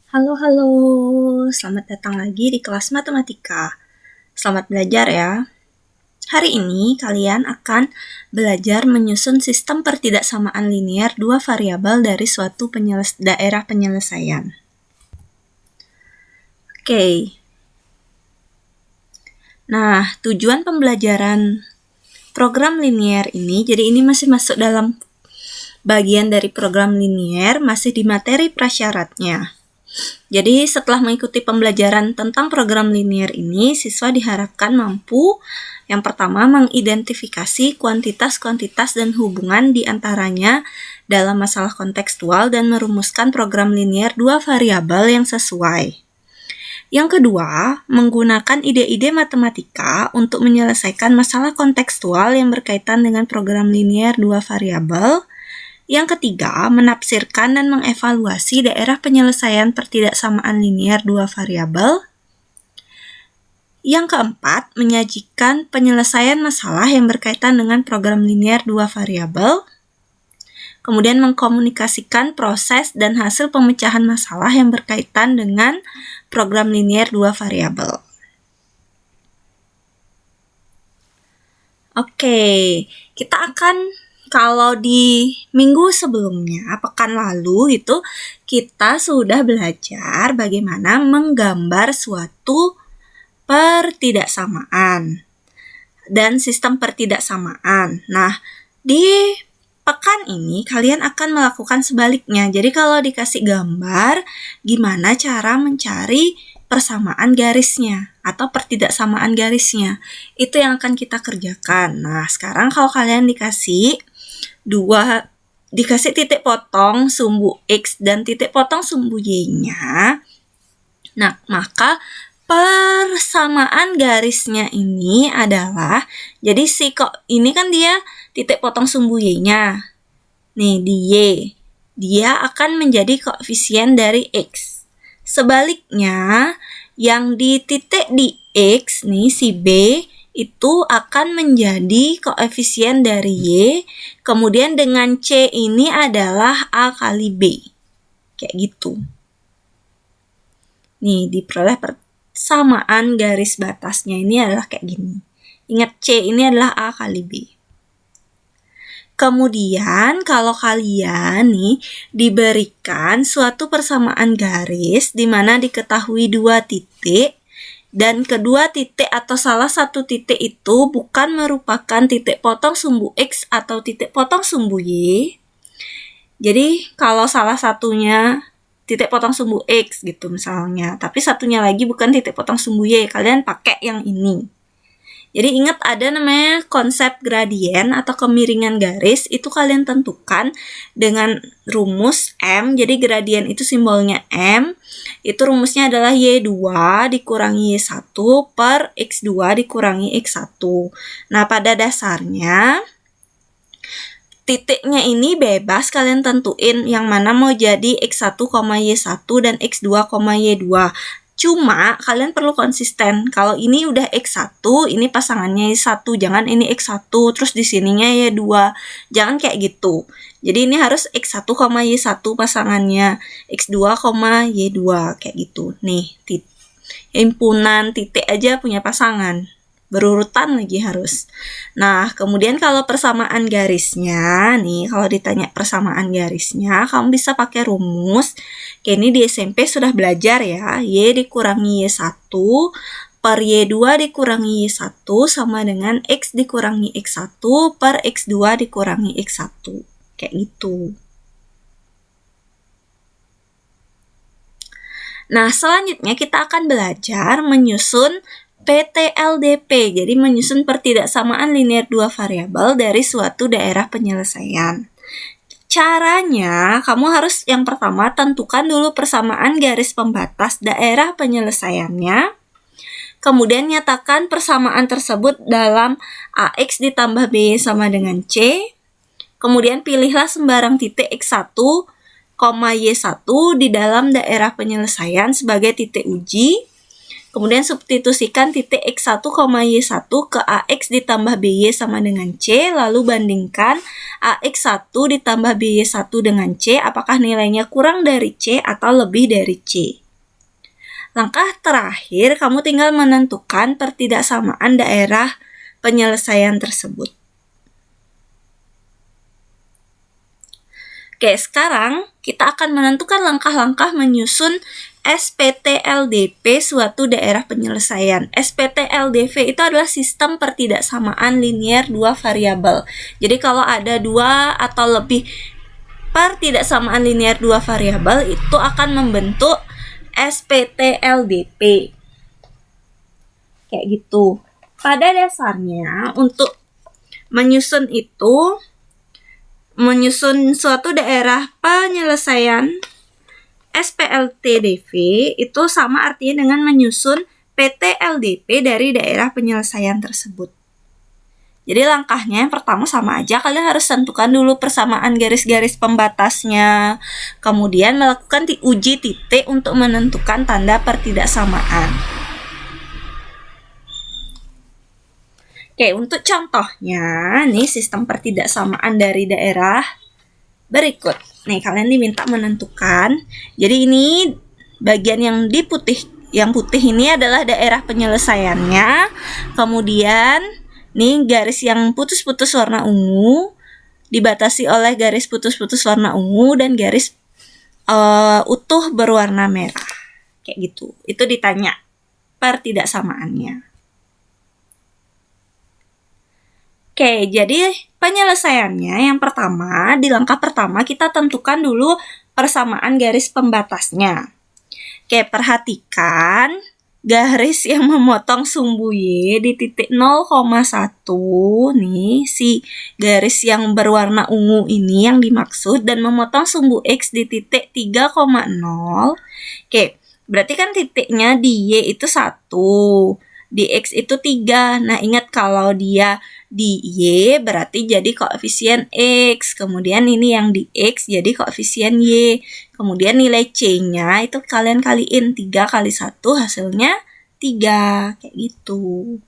Halo, halo. Selamat datang lagi di kelas matematika. Selamat belajar ya. Hari ini kalian akan belajar menyusun sistem pertidaksamaan linear dua variabel dari suatu daerah penyelesaian. Oke. Nah, tujuan pembelajaran program linear ini, jadi ini masih masuk dalam bagian dari program linear, masih di materi prasyaratnya. Jadi setelah mengikuti pembelajaran tentang program linear ini, siswa diharapkan mampu yang pertama mengidentifikasi kuantitas-kuantitas dan hubungan di antaranya dalam masalah kontekstual dan merumuskan program linear dua variabel yang sesuai. Yang kedua, menggunakan ide-ide matematika untuk menyelesaikan masalah kontekstual yang berkaitan dengan program linear dua variabel. Yang ketiga, menafsirkan dan mengevaluasi daerah penyelesaian pertidaksamaan linear dua variabel. Yang keempat, menyajikan penyelesaian masalah yang berkaitan dengan program linear dua variabel. Kemudian mengkomunikasikan proses dan hasil pemecahan masalah yang berkaitan dengan program linear dua variabel. Oke, kita akan kalau di minggu sebelumnya, pekan lalu gitu, kita sudah belajar bagaimana menggambar suatu pertidaksamaan dan sistem pertidaksamaan. Nah, di pekan ini kalian akan melakukan sebaliknya. Jadi kalau dikasih gambar, gimana cara mencari persamaan garisnya atau pertidaksamaan garisnya. Itu yang akan kita kerjakan. Nah, sekarang kalau kalian dikasih titik potong sumbu X dan titik potong sumbu Y-nya. Nah, maka persamaan garisnya ini adalah, jadi ini kan dia titik potong sumbu Y-nya. Nih, di Y. Dia akan menjadi koefisien dari X. Sebaliknya, yang di titik di X, nih si B, itu akan menjadi koefisien dari Y, kemudian dengan C ini adalah A kali B. Kayak gitu. Nih, diperoleh persamaan garis batasnya ini adalah kayak gini. Ingat C ini adalah A kali B. Kemudian kalau kalian nih diberikan suatu persamaan garis di mana diketahui dua titik, dan kedua titik atau salah satu titik itu bukan merupakan titik potong sumbu X atau titik potong sumbu Y. Jadi kalau salah satunya titik potong sumbu X gitu misalnya, tapi satunya lagi bukan titik potong sumbu Y, kalian pakai yang ini. Jadi ingat ada namanya konsep gradien atau kemiringan garis, itu kalian tentukan dengan rumus M. Jadi gradien itu simbolnya M. Itu rumusnya adalah Y2 dikurangi Y1 per X2 dikurangi X1. Nah, pada dasarnya titiknya ini bebas kalian tentuin yang mana mau jadi X1, Y1 dan X2, Y2. Cuma kalian perlu konsisten. Kalau ini udah X1, ini pasangannya Y1. Jangan ini X1, terus di sininya Y2. Jangan kayak gitu. Jadi ini harus X1, Y1 pasangannya. X2, Y2. Kayak gitu. Nih, himpunan titik aja punya pasangan. Berurutan lagi harus. Nah, kemudian kalau persamaan garisnya, nih kalau ditanya persamaan garisnya, kamu bisa pakai rumus. Kayak ini di SMP sudah belajar ya, Y dikurangi Y1 per Y2 dikurangi Y1 sama dengan X dikurangi X1 per X2 dikurangi X1. Kayak gitu. Nah, selanjutnya kita akan belajar menyusun PTLDP, jadi menyusun pertidaksamaan linear dua variabel dari suatu daerah penyelesaian. Caranya, kamu harus yang pertama tentukan dulu persamaan garis pembatas daerah penyelesaiannya. Kemudian nyatakan persamaan tersebut dalam AX ditambah B sama dengan C. Kemudian pilihlah sembarang titik X1, Y1 di dalam daerah penyelesaian sebagai titik uji. Kemudian substitusikan titik X1, Y1 ke AX ditambah BY sama dengan C, lalu bandingkan AX1 ditambah BY1 dengan C, apakah nilainya kurang dari C atau lebih dari C. Langkah terakhir, kamu tinggal menentukan pertidaksamaan daerah penyelesaian tersebut. Oke, sekarang kita akan menentukan langkah-langkah menyusun SPT-LDV suatu daerah penyelesaian. SPT-LDV itu adalah sistem pertidaksamaan linier dua variabel. Jadi kalau ada dua atau lebih pertidaksamaan linier dua variabel itu akan membentuk SPT-LDV. Kayak gitu. Pada dasarnya untuk menyusun suatu daerah penyelesaian SPLTDV itu sama artinya dengan menyusun PT-LDV dari daerah penyelesaian tersebut. Jadi langkahnya yang pertama sama aja, kalian harus tentukan dulu persamaan garis-garis pembatasnya. Kemudian melakukan uji titik untuk menentukan tanda pertidaksamaan. Oke, untuk contohnya, nih sistem pertidaksamaan dari daerah berikut. Nih, kalian diminta menentukan. Jadi ini bagian yang putih ini adalah daerah penyelesaiannya. Kemudian, nih garis yang putus-putus warna ungu dibatasi oleh garis putus-putus warna ungu dan garis utuh berwarna merah. Kayak gitu. Itu ditanya pertidaksamaannya. Oke, jadi penyelesaiannya yang pertama, di langkah pertama kita tentukan dulu persamaan garis pembatasnya. Oke, perhatikan garis yang memotong sumbu Y di titik 0,1 nih, si garis yang berwarna ungu ini yang dimaksud, dan memotong sumbu X di titik 3,0. Oke, berarti kan titiknya di Y itu 1, di X itu 3. Nah, ingat kalau dia di Y berarti jadi koefisien X, kemudian ini yang di X jadi koefisien Y, kemudian nilai C-nya itu kalian kaliin 3 kali 1 hasilnya 3, kayak gitu.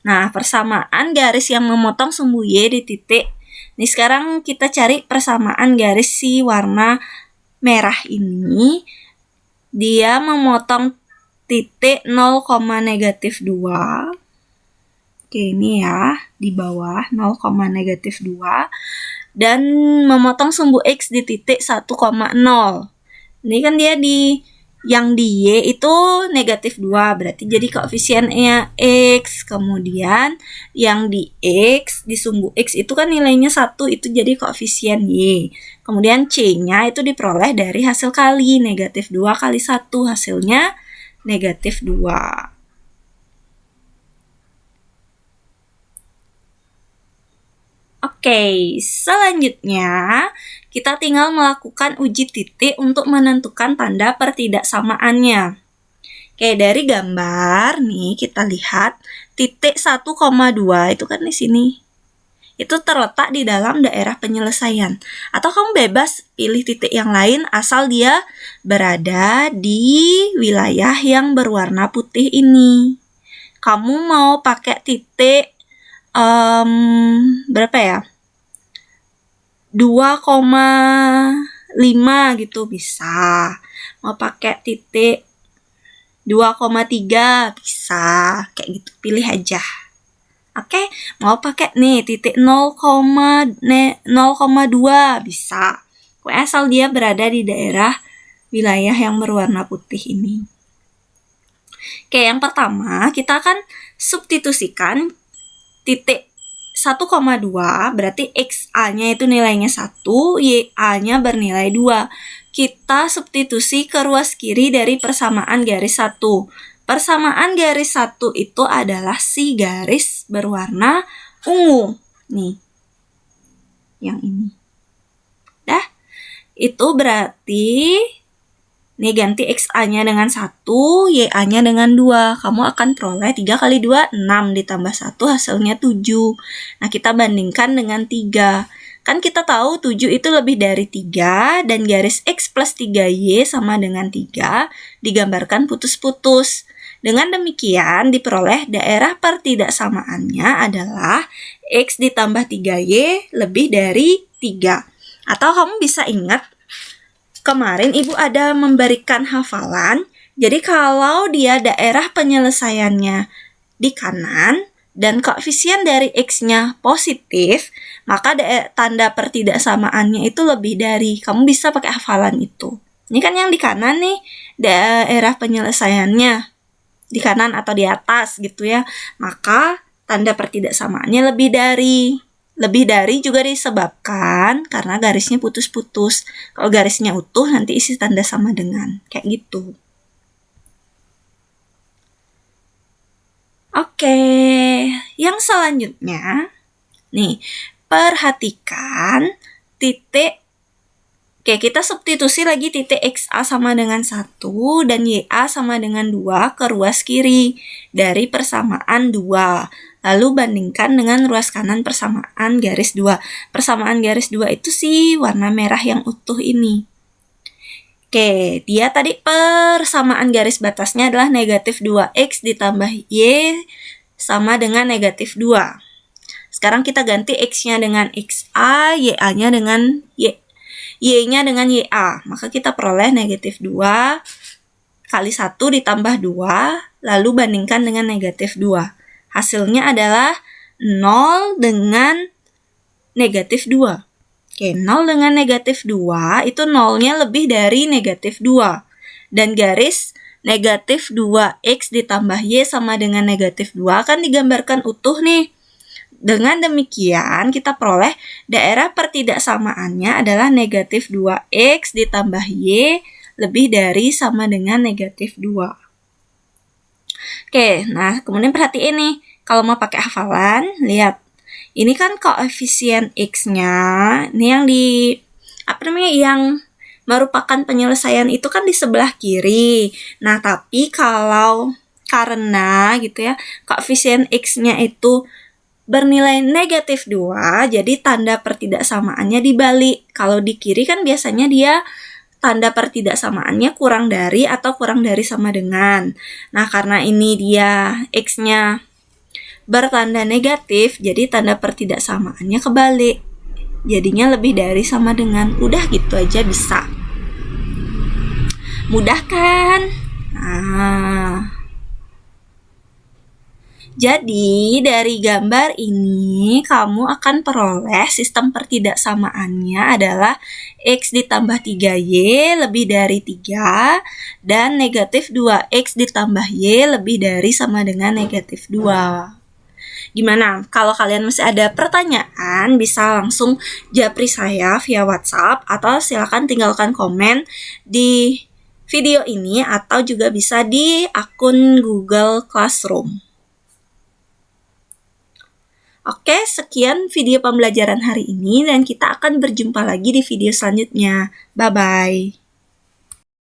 Nah, persamaan garis yang memotong sumbu Y di titik, ini sekarang kita cari persamaan garis si warna merah ini, dia memotong titik 0,-2. Oke, ini ya, di bawah 0,-2 dan memotong sumbu X di titik 1,0. Ini kan dia yang di Y itu -2, berarti jadi koefisiennya X. Kemudian yang di X, di sumbu X itu kan nilainya 1, itu jadi koefisien Y. Kemudian C-nya itu diperoleh dari hasil kali, -2 kali 1, hasilnya -2. Oke, selanjutnya kita tinggal melakukan uji titik untuk menentukan tanda pertidaksamaannya. Oke, dari gambar nih kita lihat titik 1,2 itu kan di sini. Itu terletak di dalam daerah penyelesaian. Atau kamu bebas pilih titik yang lain asal dia berada di wilayah yang berwarna putih ini. Kamu mau pakai titik berapa ya? 2,5 gitu bisa. Mau pakai titik 2,3 bisa. Kayak gitu, pilih aja. Oke, mau pakai nih titik 0,2 bisa. Asal dia berada di daerah wilayah yang berwarna putih ini. Oke, yang pertama kita akan substitusikan titik 1,2 berarti XA-nya itu nilainya 1, YA-nya bernilai 2. Kita substitusi ke ruas kiri dari persamaan garis 1. Persamaan garis 1 itu adalah si garis berwarna ungu. Nih, yang ini. Dah, itu berarti nih ganti XA-nya dengan 1, YA-nya dengan 2. Kamu akan peroleh 3 kali 2, 6 ditambah 1 hasilnya 7. Nah, kita bandingkan dengan 3. Kan kita tahu 7 itu lebih dari 3 dan garis X plus 3Y sama dengan 3 digambarkan putus-putus. Dengan demikian, diperoleh daerah pertidaksamaannya adalah X ditambah 3Y lebih dari 3. Atau kamu bisa ingat, kemarin Ibu ada memberikan hafalan. Jadi kalau dia daerah penyelesaiannya di kanan dan koefisien dari X-nya positif, maka tanda pertidaksamaannya itu lebih dari. Kamu bisa pakai hafalan itu. Ini kan yang di kanan nih, daerah penyelesaiannya di kanan atau di atas gitu ya. Maka tanda pertidaksamaannya lebih dari. Lebih dari juga disebabkan karena garisnya putus-putus. Kalau garisnya utuh nanti isi tanda sama dengan. Kayak gitu. Oke, yang selanjutnya nih, perhatikan titik. Oke, kita substitusi lagi titik XA sama dengan 1 dan YA sama dengan 2 ke ruas kiri dari persamaan 2. Lalu bandingkan dengan ruas kanan persamaan garis 2. Persamaan garis 2 itu sih warna merah yang utuh ini. Oke, dia tadi persamaan garis batasnya adalah negatif 2X ditambah Y sama dengan negatif 2. Sekarang kita ganti X-nya dengan XA, Y-nya dengan Y-nya dengan YA. Maka kita peroleh negatif 2 kali 1 ditambah 2, lalu bandingkan dengan negatif 2. Hasilnya adalah 0 dengan negatif 2. Oke, 0 dengan negatif 2 itu 0-nya lebih dari negatif 2. Dan garis negatif 2X ditambah Y sama dengan negatif 2 kan digambarkan utuh nih. Dengan demikian, kita peroleh daerah pertidaksamaannya adalah negatif 2X ditambah Y lebih dari sama dengan negatif 2. Oke, nah kemudian perhatiin nih, kalau mau pakai hafalan, lihat. Ini kan koefisien X-nya, ini yang merupakan penyelesaian itu kan di sebelah kiri. Nah, tapi karena gitu ya, koefisien X-nya itu bernilai negatif 2, jadi tanda pertidaksamaannya dibalik. Kalau di kiri kan biasanya dia tanda pertidaksamaannya kurang dari atau kurang dari sama dengan. Nah, karena ini dia X-nya bertanda negatif, jadi tanda pertidaksamaannya kebalik. Jadinya lebih dari sama dengan. Udah gitu aja bisa. Mudah kan? Nah, jadi dari gambar ini kamu akan peroleh sistem pertidaksamaannya adalah X ditambah 3Y lebih dari 3 dan negatif 2X ditambah Y lebih dari sama dengan negatif 2. Gimana? Kalau kalian masih ada pertanyaan, bisa langsung japri saya via WhatsApp atau silakan tinggalkan komen di video ini atau juga bisa di akun Google Classroom. Oke, sekian video pembelajaran hari ini dan kita akan berjumpa lagi di video selanjutnya. Bye-bye.